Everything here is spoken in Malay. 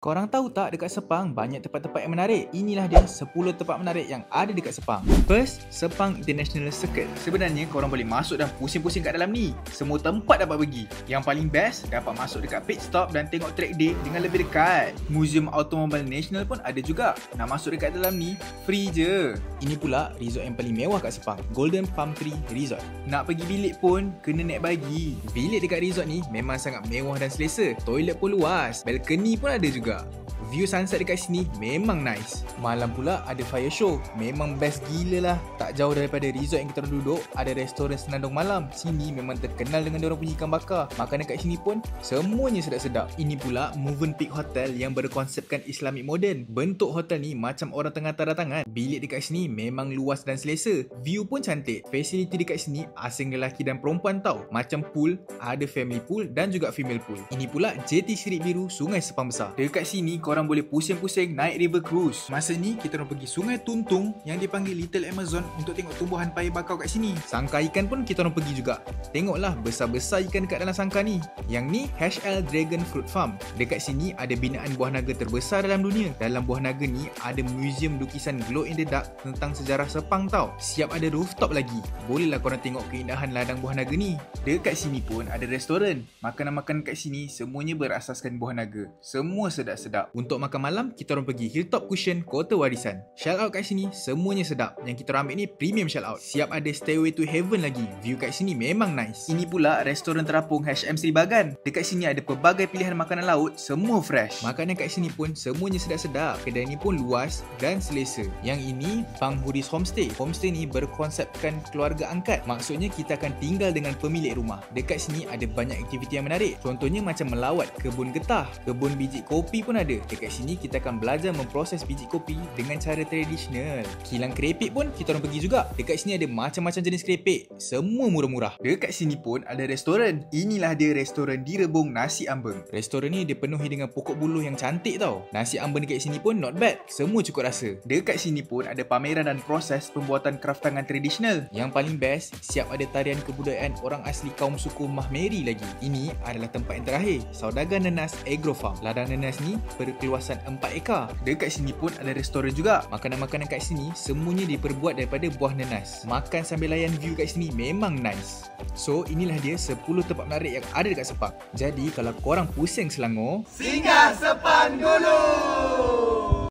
Korang tahu tak dekat Sepang banyak tempat-tempat yang menarik? Inilah dia 10 tempat menarik yang ada dekat Sepang. First, Sepang International Circle. Sebenarnya korang boleh masuk dan pusing-pusing kat dalam ni. Semua tempat dapat pergi. Yang paling best, dapat masuk dekat pit stop dan tengok track day dengan lebih dekat. Museum Automobil Nasional pun ada juga. Nak masuk dekat dalam ni, free je. Ini pula resort yang paling mewah kat Sepang, Golden Palm Tree Resort. Nak pergi bilik pun kena naik bagi. Bilik dekat resort ni memang sangat mewah dan selesa. Toilet pun luas, balcony pun ada juga. View sunset dekat sini memang nice. Malam pula ada fire show. Memang best gila lah. Tak jauh daripada resort yang kita orang duduk, ada restoran senandung malam. Sini memang terkenal dengan diorang punya ikan bakar. Makanan kat sini pun semuanya sedap-sedap. Ini pula Movenpick Hotel yang berkonsepkan Islamic modern. Bentuk hotel ni macam orang tengah tanda tangan. Bilik dekat sini memang luas dan selesa. View pun cantik. Fasiliti dekat sini asing lelaki dan perempuan tau. Macam pool, ada family pool dan juga female pool. Ini pula JT Sirip Biru Sungai Sepang Besar. Dekat sini korang boleh pusing-pusing naik river cruise. Masa ni kita orang pergi Sungai Tuntung yang dipanggil Little Amazon untuk tengok tumbuhan paya bakau kat sini. Sangkar ikan pun kita orang pergi juga. Tengoklah besar-besar ikan dekat dalam sangkar ni. Yang ni HL Dragon Fruit Farm. Dekat sini ada binaan buah naga terbesar dalam dunia. Dalam buah naga ni ada museum lukisan glow in the dark tentang sejarah Sepang tau. Siap ada rooftop lagi. Bolehlah korang tengok keindahan ladang buah naga ni. Dekat sini pun ada restoran. Makanan-makanan kat sini semuanya berasaskan buah naga. Semua sedap-sedap. Untuk makan malam, kita orang pergi Hilltop Cushion, Kota Warisan. Shout out kat sini, semuanya sedap. Yang kita orang ambil ni premium shout out. Siap ada Stairway to Heaven lagi. View kat sini memang nice. Ini pula restoran terapung HM Sri Bagan. Dekat sini ada pelbagai pilihan makanan laut, semua fresh. Makanan kat sini pun semuanya sedap-sedap. Kedai ni pun luas dan selesa. Yang ini Bang Huris Homestay. Homestay ni berkonsepkan keluarga angkat. Maksudnya kita akan tinggal dengan pemilik rumah. Dekat sini ada banyak aktiviti yang menarik. Contohnya macam melawat kebun getah, kebun biji kopi pun ada. Dekat sini kita akan belajar memproses biji kopi dengan cara tradisional. Kilang kerepek pun kita orang pergi juga. Dekat sini ada macam-macam jenis kerepek. Semua murah-murah. Dekat sini pun ada restoran. Inilah dia restoran di Rebung Nasi Ambeng. Restoran ni dipenuhi dengan pokok buluh yang cantik tau. Nasi ambeng dekat sini pun not bad. Semua cukup rasa. Dekat sini pun ada pameran dan proses pembuatan kraft tangan tradisional. Yang paling best, siap ada tarian kebudayaan orang asli kaum suku Mahmeri lagi. Ini adalah tempat yang terakhir, Saudagar Nenas Agro Farm. Ladang nenas ni berkeluasan 4 ekar. Dekat sini pun ada restoran juga. Makanan-makanan kat sini semuanya diperbuat daripada buah nenas. Makan sambil layan view kat sini memang nice. So inilah dia 10 tempat menarik yang ada dekat Sepang. Jadi kalau korang pusing Selangor, singgah Sepang dulu!